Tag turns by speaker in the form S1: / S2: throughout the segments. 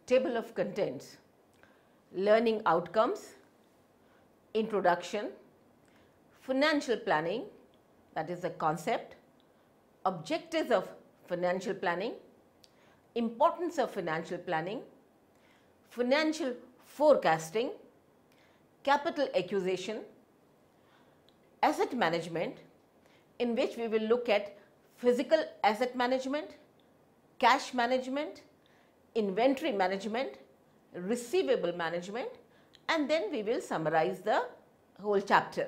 S1: table of contents, learning outcomes, introduction, financial planning, that is the concept, objectives of financial planning, importance of financial planning, financial forecasting, capital acquisition, asset management, in which we will look at physical asset management, cash management, inventory management, receivable management, and then we will summarize the whole chapter.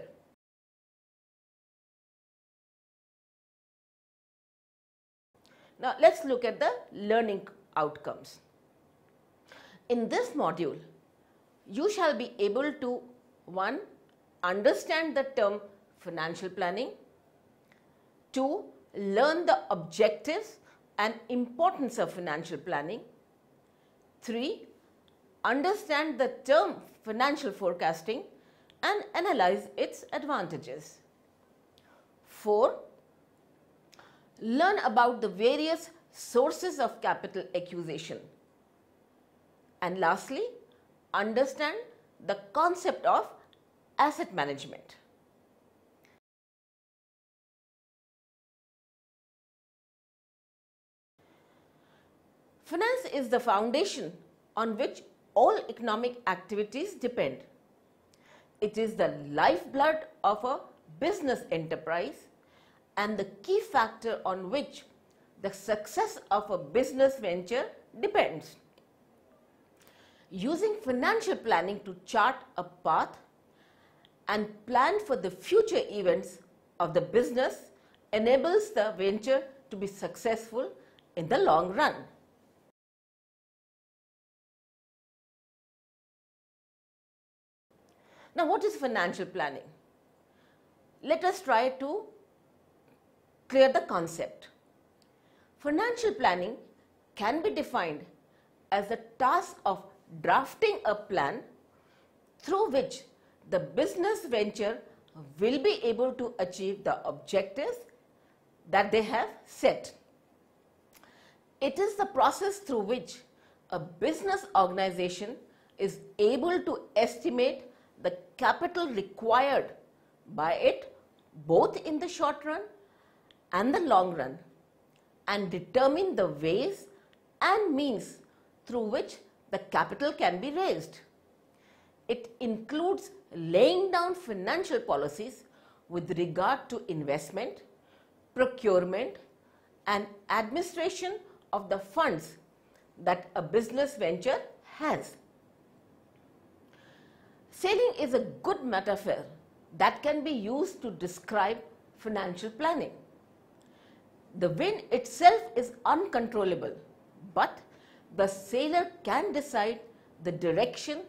S1: Now, let us look at the learning outcomes. In this module, you shall be able to 1. Understand the term financial planning, 2. Learn the objectives and importance of financial planning, 3. Understand the term financial forecasting and analyze its advantages, 4. Learn about the various sources of capital acquisition, and lastly, understand the concept of asset management. Finance is the foundation on which all economic activities depend. It is the lifeblood of a business enterprise and the key factor on which the success of a business venture depends. Using financial planning to chart a path and plan for the future events of the business enables the venture to be successful in the long run. Now, what is financial planning? Let us try to clear the concept. Financial planning can be defined as the task of drafting a plan through which the business venture will be able to achieve the objectives that they have set. It is the process through which a business organization is able to estimate the capital required by it both in the short run and the long run, and determine the ways and means through which the capital can be raised. It includes laying down financial policies with regard to investment, procurement, and administration of the funds that a business venture has. Sailing is a good metaphor that can be used to describe financial planning. The wind itself is uncontrollable, but the sailor can decide the direction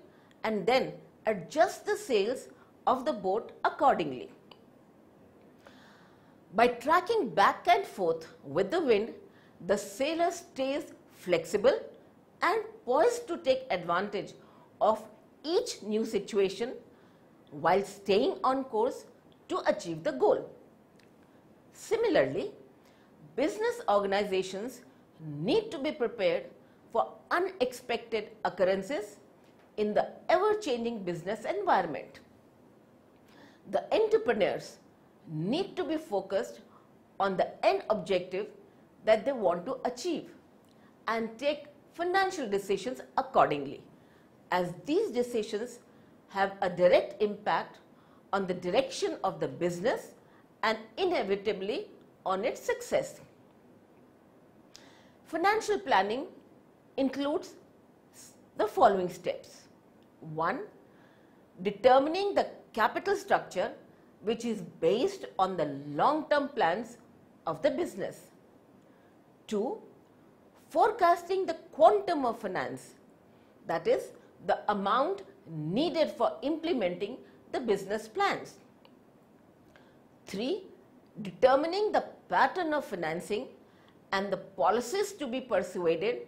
S1: and then adjust the sails of the boat accordingly. By tracking back and forth with the wind, the sailor stays flexible and poised to take advantage of each new situation while staying on course to achieve the goal. Similarly, business organizations need to be prepared for unexpected occurrences in the ever-changing business environment. The entrepreneurs need to be focused on the end objective that they want to achieve and take financial decisions accordingly, as these decisions have a direct impact on the direction of the business and inevitably on its success. Financial planning includes the following steps. 1. Determining the capital structure which is based on the long-term plans of the business. 2. Forecasting the quantum of finance, that is, the amount needed for implementing the business plans. 3. Determining the pattern of financing and the policies to be persuaded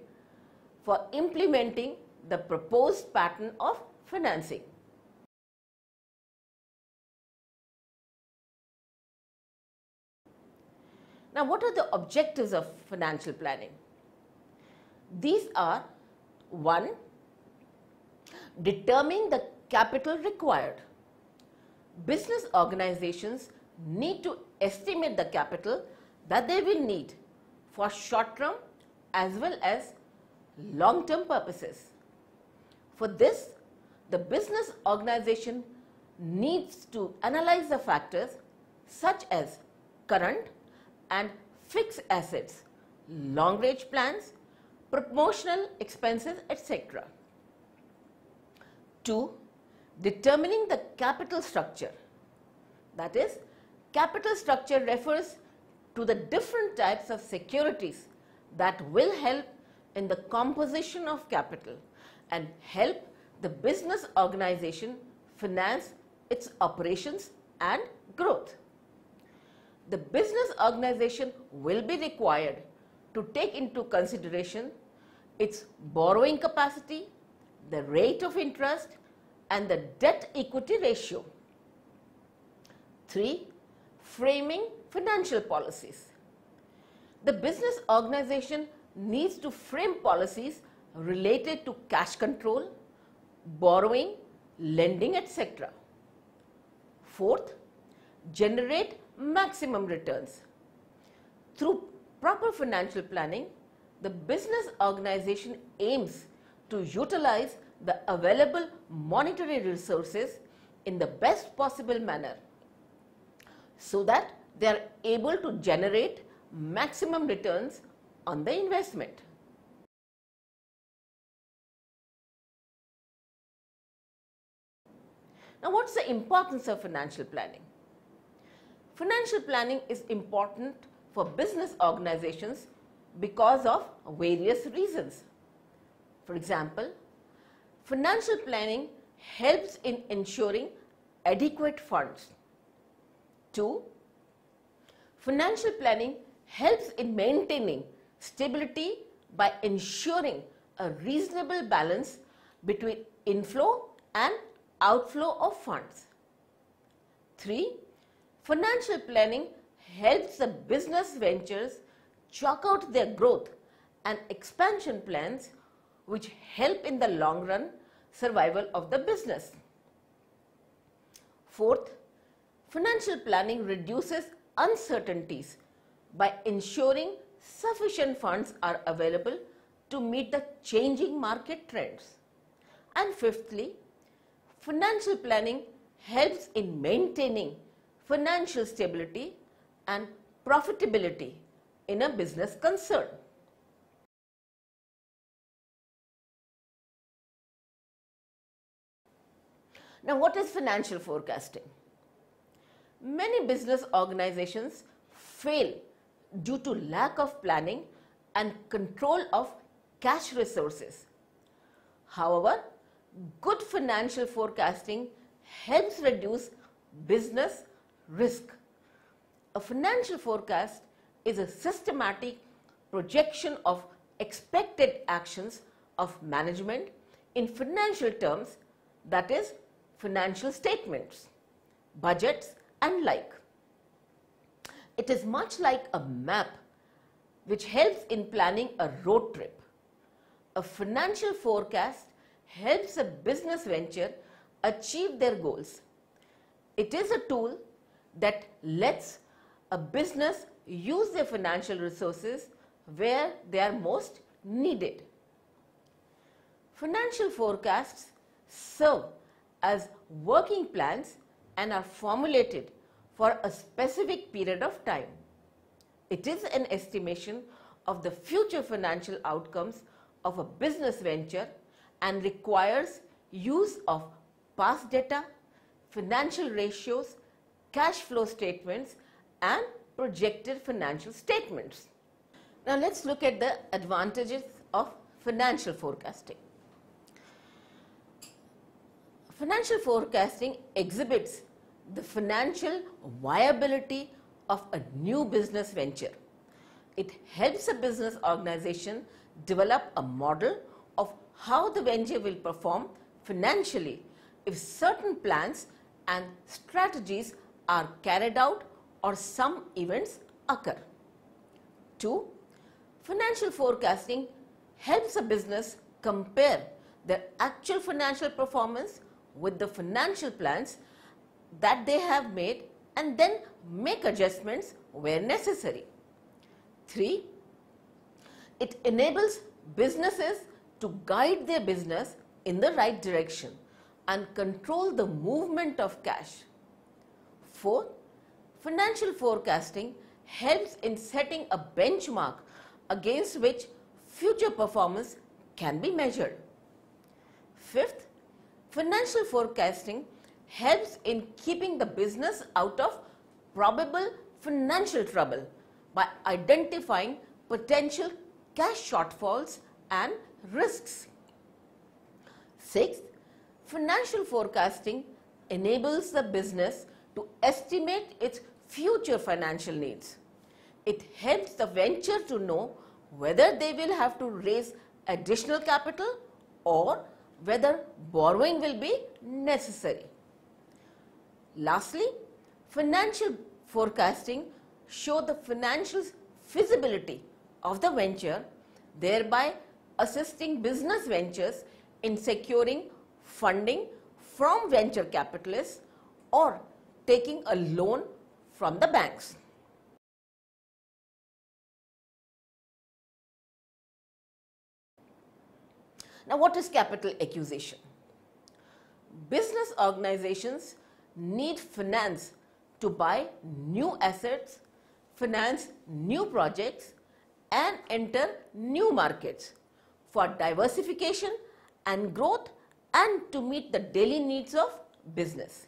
S1: for implementing the proposed pattern of financing. Now, what are the objectives of financial planning? These are 1. Determining the capital required. Business organizations need to estimate the capital that they will need for short-term as well as long-term purposes. For this, the business organization needs to analyze the factors such as current and fixed assets, long-range plans, promotional expenses, etc. 2. Determining the capital structure. That is, capital structure refers to the different types of securities that will help in the composition of capital and help the business organization finance its operations and growth. The business organization will be required to take into consideration its borrowing capacity, the rate of interest, and the debt equity ratio. 3. Framing financial policies. The business organization needs to frame policies related to cash control, borrowing, lending, etc. 4th, generate maximum returns. Through proper financial planning, the business organization aims to utilize the available monetary resources in the best possible manner so that they are able to generate maximum returns on the investment. Now, what's the importance of financial planning? Financial planning is important for business organizations because of various reasons. For example, financial planning helps in ensuring adequate funds. 2. Financial planning helps in maintaining stability by ensuring a reasonable balance between inflow and outflow of funds. 3. Financial planning helps the business ventures chalk out their growth and expansion plans which help in the long run survival of the business. 4th, financial planning reduces uncertainties by ensuring sufficient funds are available to meet the changing market trends. And fifthly, financial planning helps in maintaining financial stability and profitability in a business concern. Now, what is financial forecasting? Many business organizations fail due to lack of planning and control of cash resources. However, good financial forecasting helps reduce business risk. A financial forecast is a systematic projection of expected actions of management in financial terms, that is, financial statements, budgets, and like. It is much like a map which helps in planning a road trip. A financial forecast helps a business venture achieve their goals. It is a tool that lets a business use their financial resources where they are most needed. Financial forecasts serve as working plans and are formulated for a specific period of time. It is an estimation of the future financial outcomes of a business venture and requires use of past data, financial ratios, cash flow statements, and projected financial statements. Now, let's look at the advantages of financial forecasting. Financial forecasting exhibits the financial viability of a new business venture. It helps a business organization develop a model of how the venture will perform financially if certain plans and strategies are carried out or some events occur. 2. Financial forecasting helps a business compare their actual financial performance with the financial plans that they have made and then make adjustments where necessary. 3. It enables businesses to guide their business in the right direction and control the movement of cash. 4. Financial forecasting helps in setting a benchmark against which future performance can be measured. 5th, financial forecasting helps in keeping the business out of probable financial trouble by identifying potential cash shortfalls and risks. 6th, financial forecasting enables the business to estimate its future financial needs. It helps the venture to know whether they will have to raise additional capital or whether borrowing will be necessary. Lastly, financial forecasting shows the financial feasibility of the venture, thereby assisting business ventures in securing funding from venture capitalists or taking a loan from the banks. Now, what is capital acquisition? Business organizations need finance to buy new assets, finance new projects, and enter new markets for diversification and growth and to meet the daily needs of business.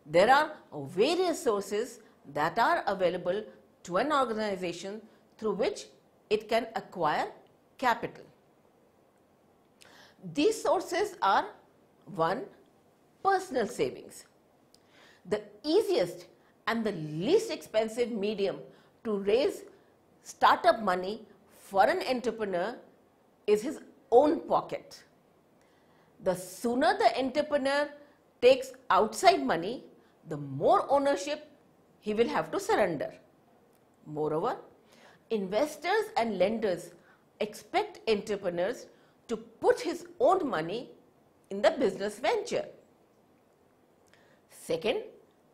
S1: There are various sources that are available to an organization through which it can acquire capital. These sources are: 1. Personal savings. The easiest and the least expensive medium to raise startup money for an entrepreneur is his own pocket. The sooner the entrepreneur takes outside money, the more ownership he will have to surrender. Moreover, investors and lenders expect entrepreneurs to put his own money in the business venture. Second,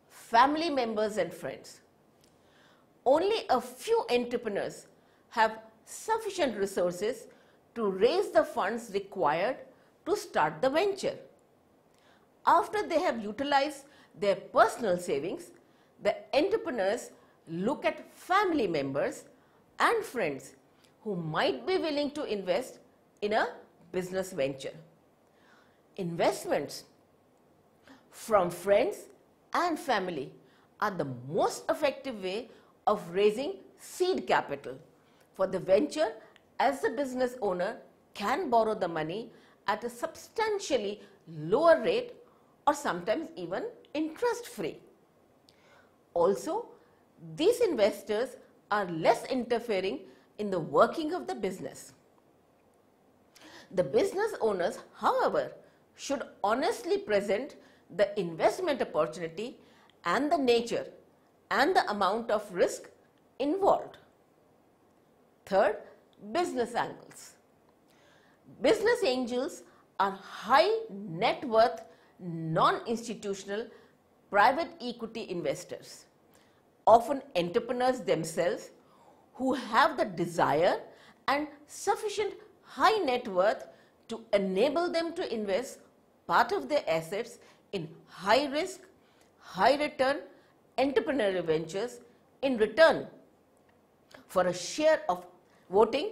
S1: family members and friends. Only a few entrepreneurs have sufficient resources to raise the funds required to start the venture. After they have utilized their personal savings, the entrepreneurs look at family members and friends who might be willing to invest in a business venture. Investments from friends and family are the most effective way of raising seed capital for the venture, as the business owner can borrow the money at a substantially lower rate or sometimes even interest-free. Also, these investors are less interfering in the working of the business. The business owners, however, should honestly present the investment opportunity and the nature and the amount of risk involved. Third, business angles. Business angels are high net worth, non-institutional private equity investors, often entrepreneurs themselves who have the desire and sufficient high net worth to enable them to invest part of their assets in high risk, high return entrepreneurial ventures in return for a share of voting,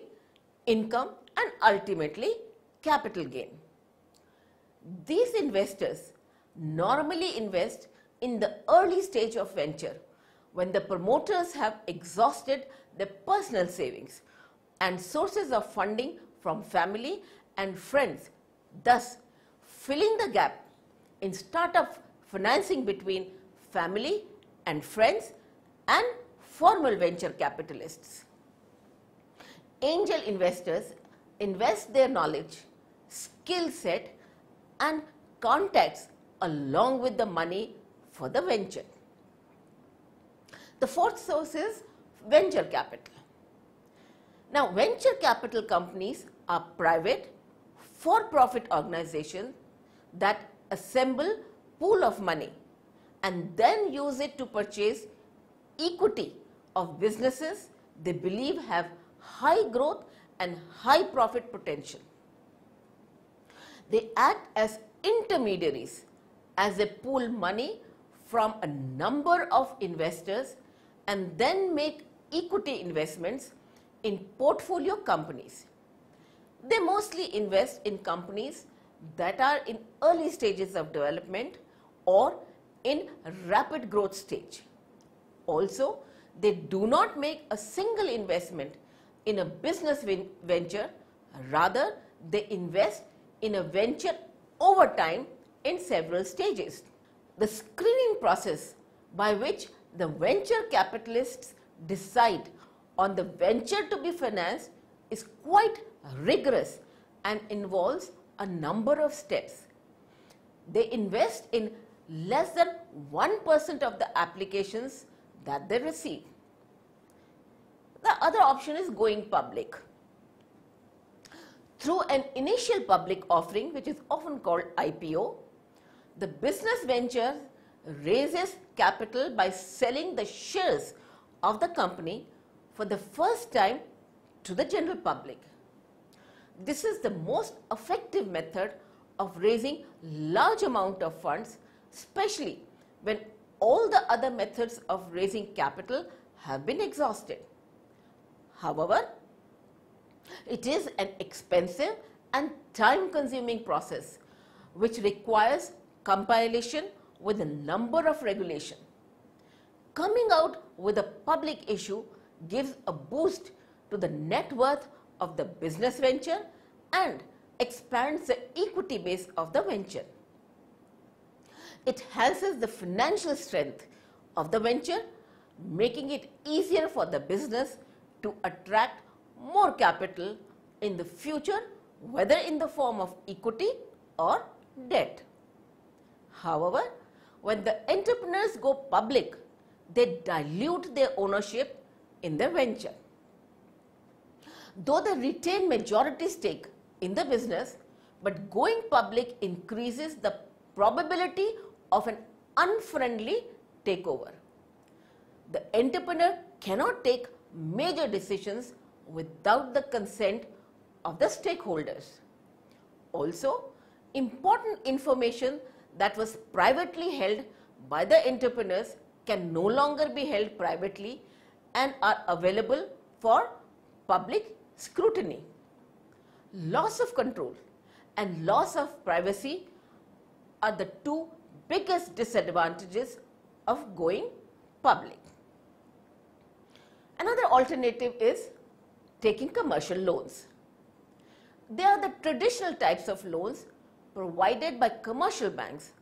S1: income, and ultimately capital gain. These investors normally invest in the early stage of venture when the promoters have exhausted their personal savings and sources of funding from family and friends, thus filling the gap in startup financing between family and friends and formal venture capitalists. Angel investors invest their knowledge, skill set, and contacts along with the money for the venture. The fourth source is venture capital. Now, venture capital companies are private for-profit organizations that assemble pool of money and then use it to purchase equity of businesses they believe have high growth and high profit potential. They act as intermediaries as they pool money from a number of investors and then make equity investments in portfolio companies. They mostly invest in companies that are in early stages of development or in rapid growth stage. Also, they do not make a single investment in a business venture, rather they invest in a venture over time in several stages. The screening process by which the venture capitalists decide on the venture to be financed is quite rigorous and involves a number of steps. They invest in less than 1% of the applications that they receive. The other option is going public. Through an initial public offering, which is often called IPO, the business venture raises capital by selling the shares of the company for the first time to the general public. This is the most effective method of raising large amount of funds, especially when all the other methods of raising capital have been exhausted. However, it is an expensive and time-consuming process which requires compilation with a number of regulations. Coming out with a public issue gives a boost to the net worth of the business venture and expands the equity base of the venture. It enhances the financial strength of the venture, making it easier for the business to attract more capital in the future, whether in the form of equity or debt. However, when the entrepreneurs go public, they dilute their ownership in the venture. Though they retain majority stake in the business, but going public increases the probability of an unfriendly takeover. The entrepreneur cannot take major decisions without the consent of the stakeholders. Also, important information that was privately held by the entrepreneurs can no longer be held privately and are available for public scrutiny. Loss of control and loss of privacy are the two biggest disadvantages of going public. Another alternative is taking commercial loans. They are the traditional types of loans provided by commercial banks,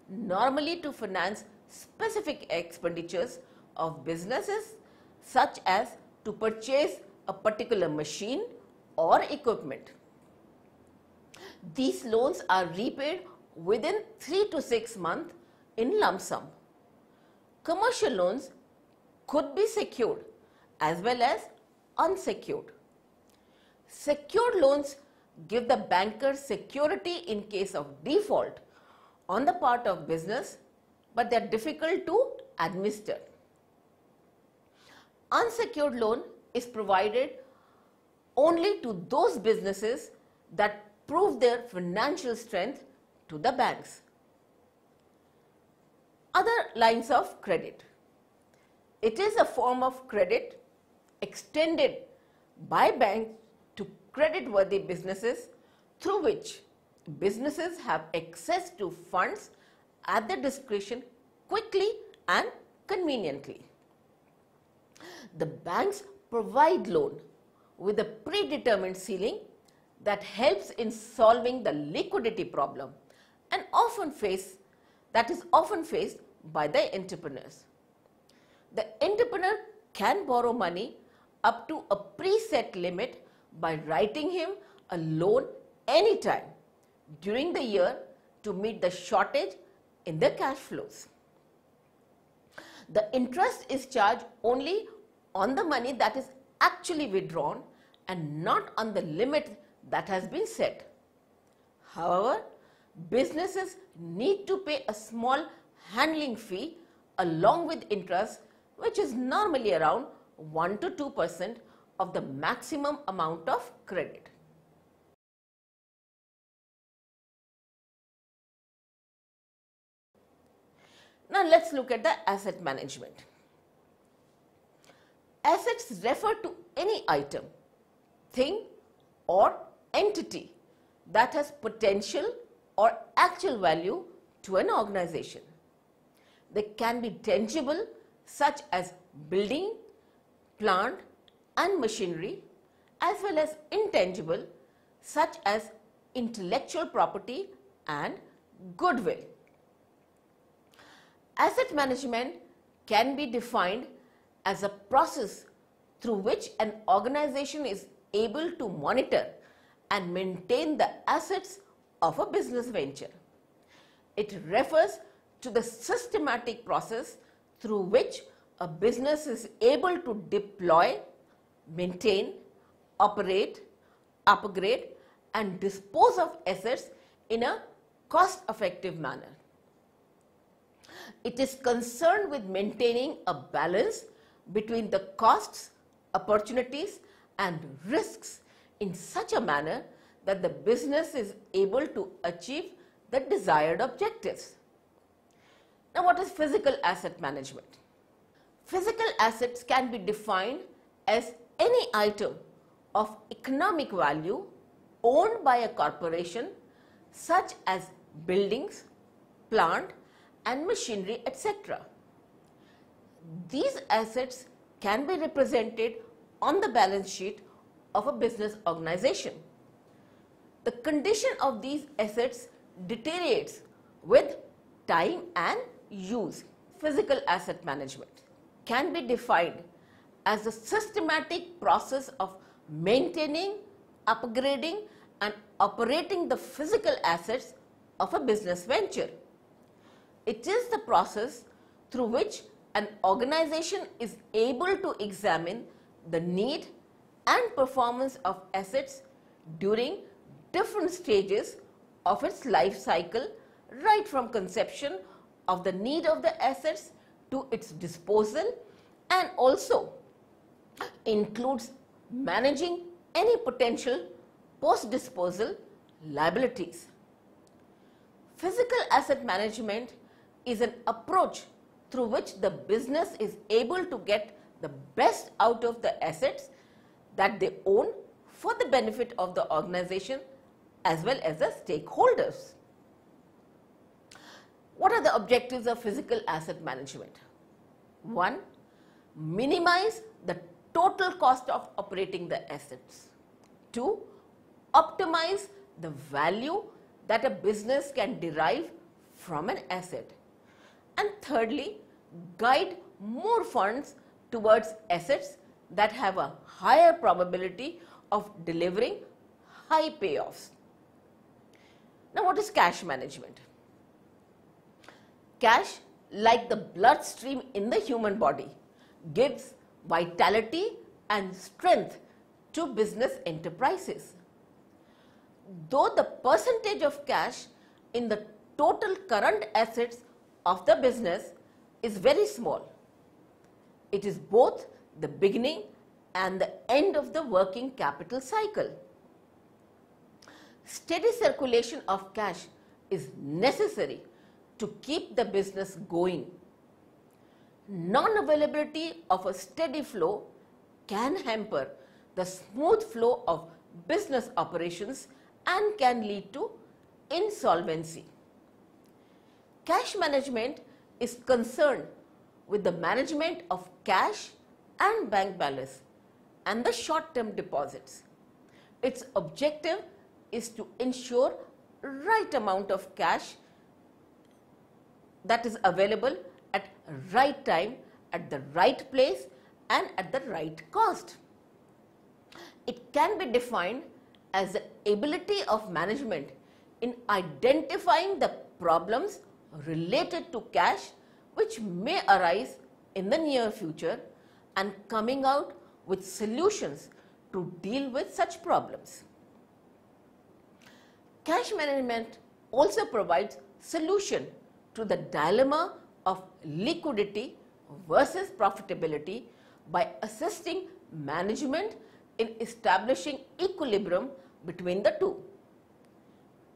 S1: normally to finance specific expenditures of businesses, such as to purchase a particular machine or equipment. These loans are repaid within 3 to 6 months in lump sum. Commercial loans could be secured as well as unsecured. Secured loans give the banker security in case of default on the part of business, but they are difficult to administer. Unsecured loan is provided only to those businesses that prove their financial strength to the banks. Other lines of credit. It is a form of credit extended by banks to credit-worthy businesses, through which businesses have access to funds at their discretion quickly and conveniently. The banks provide loan with a predetermined ceiling that helps in solving the liquidity problem and is often faced by the entrepreneurs. The entrepreneur can borrow money up to a preset limit by writing him a loan anytime during the year to meet the shortage in the cash flows. The interest is charged only on the money that is actually withdrawn and not on the limit that has been set. However, businesses need to pay a small handling fee along with interest, which is normally around 1 to 2% of the maximum amount of credit. Now let's look at the asset management. Assets refer to any item, thing or entity that has potential or actual value to an organization. They can be tangible such as building, plant and machinery, as well as intangible such as intellectual property and goodwill. Asset management can be defined as a process through which an organization is able to monitor and maintain the assets of a business venture. It refers to the systematic process through which a business is able to deploy, maintain, operate, upgrade and dispose of assets in a cost-effective manner. It is concerned with maintaining a balance between the costs, opportunities and risks in such a manner that the business is able to achieve the desired objectives. Now, what is physical asset management? Physical assets can be defined as any item of economic value owned by a corporation such as buildings, plant and machinery, etc. These assets can be represented on the balance sheet of a business organization. The condition of these assets deteriorates with time and use. Physical asset management can be defined as a systematic process of maintaining, upgrading and operating the physical assets of a business venture. It is the process through which an organization is able to examine the need and performance of assets during different stages of its life cycle, right from conception of the need of the assets to its disposal, and also includes managing any potential post-disposal liabilities. Physical asset management is an approach through which the business is able to get the best out of the assets that they own for the benefit of the organization as well as the stakeholders. What are the objectives of physical asset management? 1. Minimize the total cost of operating the assets. 2. Optimize the value that a business can derive from an asset. And thirdly, guide more funds towards assets that have a higher probability of delivering high payoffs. Now, what is cash management? Cash, like the bloodstream in the human body, gives vitality and strength to business enterprises. Though the percentage of cash in the total current assets of the business is very small, it is both the beginning and the end of the working capital cycle. Steady circulation of cash is necessary to keep the business going. Non-availability of a steady flow can hamper the smooth flow of business operations and can lead to insolvency. Cash management is concerned with the management of cash and bank balance and the short-term deposits. Its objective is to ensure right amount of cash that is available at right time, at the right place and at the right cost. It can be defined as the ability of management in identifying the problems related to cash which may arise in the near future and coming out with solutions to deal with such problems. Cash management also provides solution to the dilemma of liquidity versus profitability by assisting management in establishing equilibrium between the two.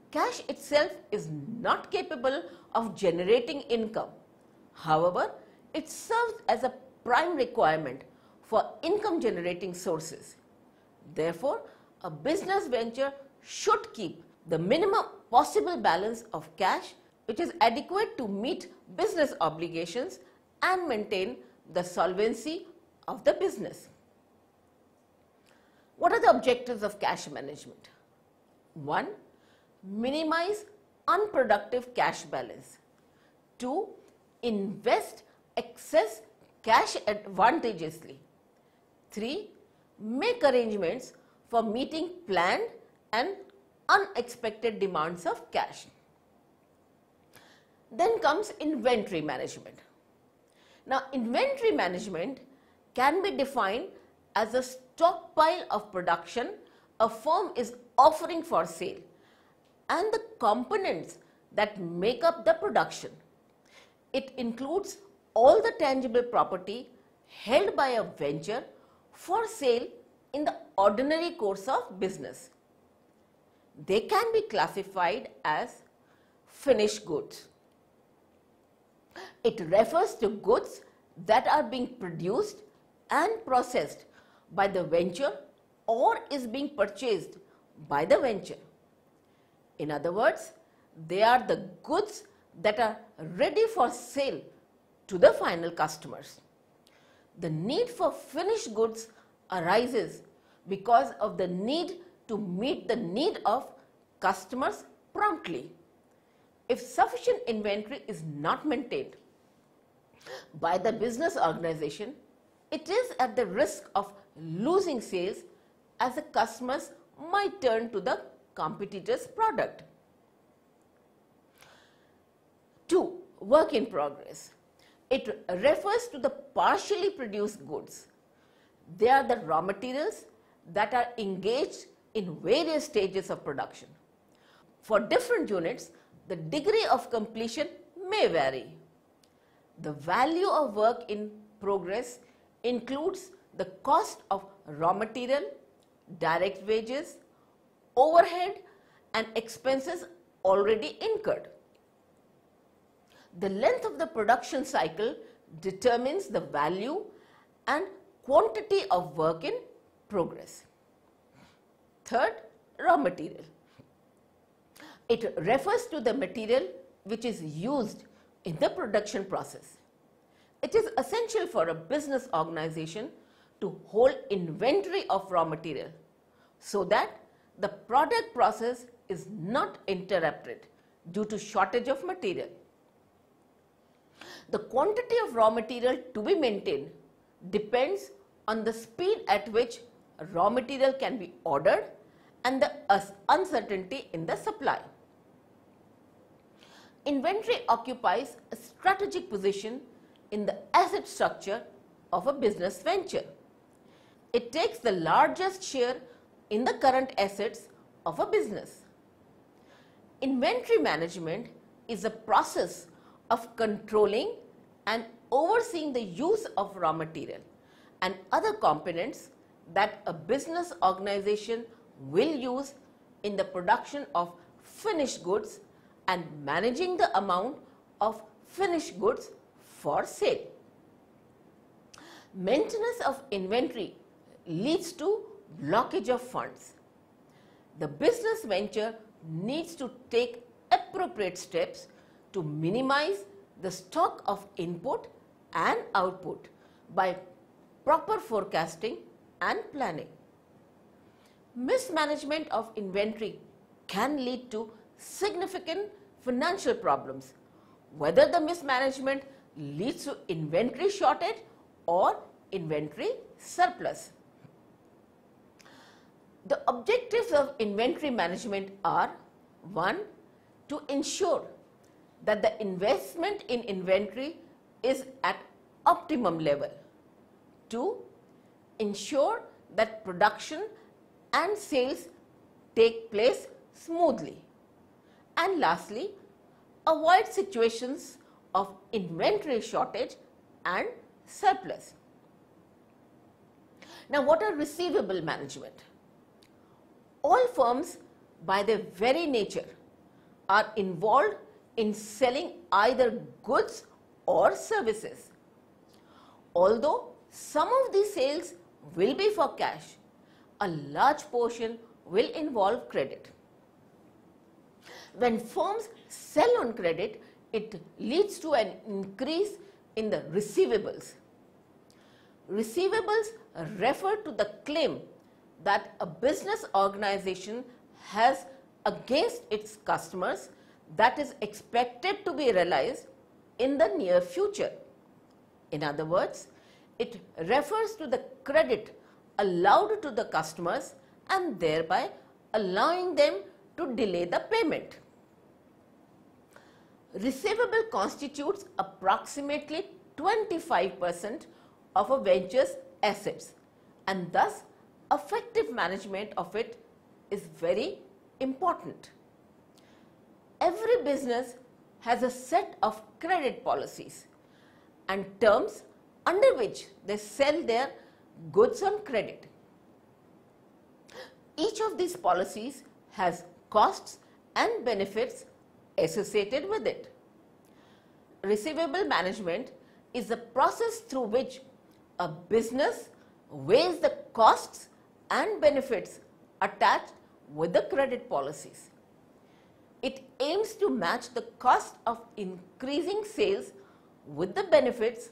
S1: Cash itself is not capable of generating income. However, it serves as a prime requirement for income generating sources. Therefore, a business venture should keep the minimum possible balance of cash which is adequate to meet business obligations and maintain the solvency of the business. What are the objectives of cash management? 1. Minimize unproductive cash balance. 2. Invest excess cash advantageously. 3. Make arrangements for meeting planned and unexpected demands of cash. Then comes inventory management. Now, inventory management can be defined as a stockpile of production a firm is offering for sale and the components that make up the production. It includes all the tangible property held by a venture for sale in the ordinary course of business. They can be classified as finished goods. It refers to goods that are being produced and processed by the venture or is being purchased by the venture. In other words, they are the goods that are ready for sale to the final customers. The need for finished goods arises because of the need to meet the need of customers promptly. If sufficient inventory is not maintained by the business organization, it is at the risk of losing sales as the customers might turn to the competitor's product. 2. Work in progress. It refers to the partially produced goods. They are the raw materials that are engaged in various stages of production. For different units, the degree of completion may vary. The value of work in progress includes the cost of raw material, direct wages, overhead and expenses already incurred. The length of the production cycle determines the value and quantity of work in progress. Third, raw material. It refers to the material which is used in the production process. It is essential for a business organization to hold inventory of raw material so that the product process is not interrupted due to shortage of material. The quantity of raw material to be maintained depends on the speed at which raw material can be ordered and the uncertainty in the supply. Inventory occupies a strategic position in the asset structure of a business venture. It takes the largest share in the current assets of a business. Inventory management is a process of controlling and overseeing the use of raw material and other components that a business organization will use in the production of finished goods and managing the amount of finished goods for sale. Maintenance of inventory leads to blockage of funds. The business venture needs to take appropriate steps to minimize the stock of input and output by proper forecasting and planning. Mismanagement of inventory can lead to significant financial problems, whether the mismanagement leads to inventory shortage or inventory surplus. The objectives of inventory management are: 1. To ensure that the investment in inventory is at optimum level. 2. Ensure that production and sales take place smoothly. And lastly, avoid situations of inventory shortage and surplus. Now, what are receivable management? All firms, by their very nature, are involved in selling either goods or services. Although some of these sales will be for cash, a large portion will involve credit. When firms sell on credit, it leads to an increase in the receivables. Receivables refer to the claim that a business organization has against its customers that is expected to be realized in the near future. In other words, it refers to the credit allowed to the customers and thereby allowing them to delay the payment. Receivable constitutes approximately 25% of a venture's assets, and thus effective management of it is very important. Every business has a set of credit policies and terms under which they sell their goods on credit. Each of these policies has costs and benefits associated with it. Receivable management is the process through which a business weighs the costs and benefits attached with the credit policies. It aims to match the cost of increasing sales with the benefits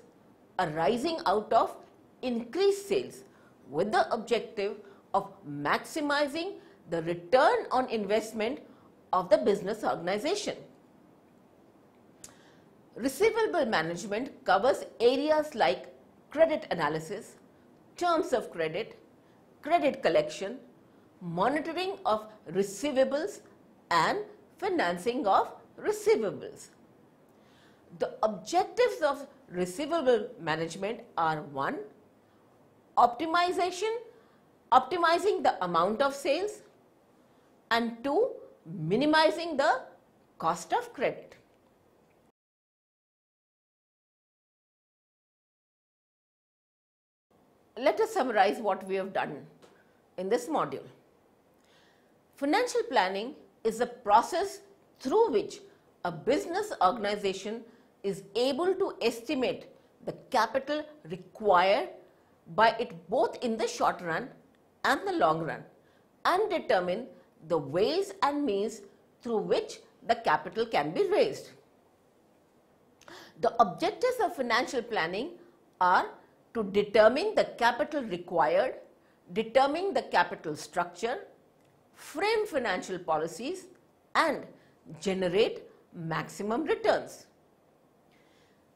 S1: arising out of increased sales, with the objective of maximizing the return on investment of the business organization. Receivable management covers areas like credit analysis, terms of credit, credit collection, monitoring of receivables and financing of receivables. The objectives of receivable management are: 1. Optimizing the amount of sales, and 2. Minimizing the cost of credit. Let us summarize what we have done in this module. Financial planning is a process through which a business organization is able to estimate the capital required by it both in the short run and the long run, and determine the ways and means through which the capital can be raised. The objectives of financial planning are to determine the capital required, determine the capital structure, frame financial policies, and generate maximum returns.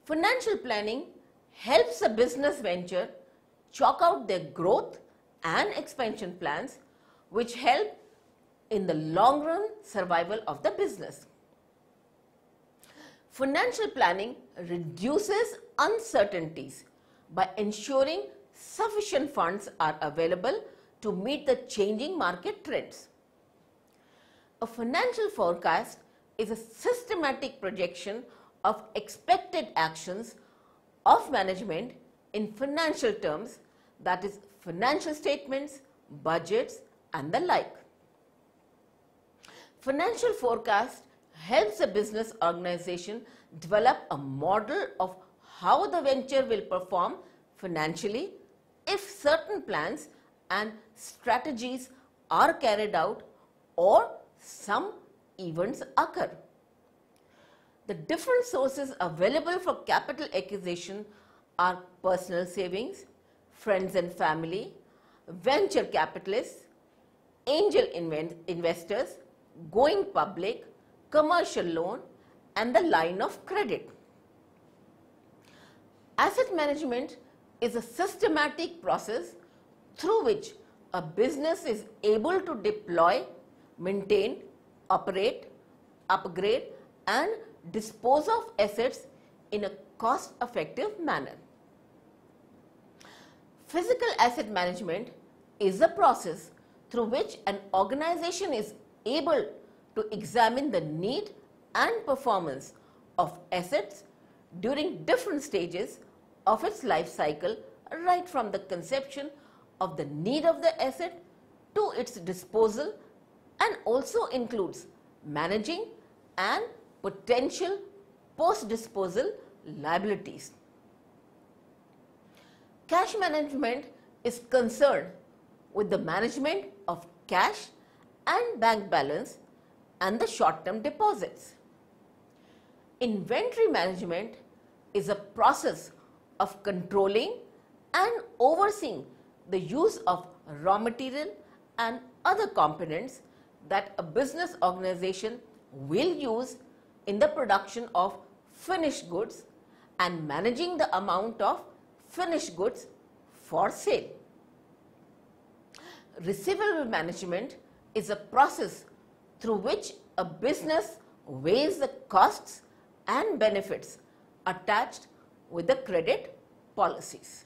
S1: Financial planning helps a business venture chalk out their growth and expansion plans, which help in the long run survival of the business. Financial planning reduces uncertainties by ensuring sufficient funds are available to meet the changing market trends. A financial forecast is a systematic projection of expected actions of management in financial terms, that is, financial statements, budgets, and the like. Financial forecast helps a business organization develop a model of how the venture will perform financially if certain plans and strategies are carried out or some events occur. The different sources available for capital acquisition are personal savings, friends and family, venture capitalists, angel investors, going public, commercial loan, and the line of credit. Asset management is a systematic process through which a business is able to deploy, maintain, operate, upgrade, and dispose of assets in a cost-effective manner. Physical asset management is a process through which an organization is able to examine the need and performance of assets during different stages of its life cycle, right from the conception of the need of the asset to its disposal, and also includes managing and potential post-disposal liabilities. Cash management is concerned with the management of cash and bank balance and the short-term deposits. Inventory management is a process of controlling and overseeing the use of raw material and other components that a business organization will use in the production of finished goods and managing the amount of finished goods for sale. Receivable management is a process through which a business weighs the costs and benefits attached with the credit policies.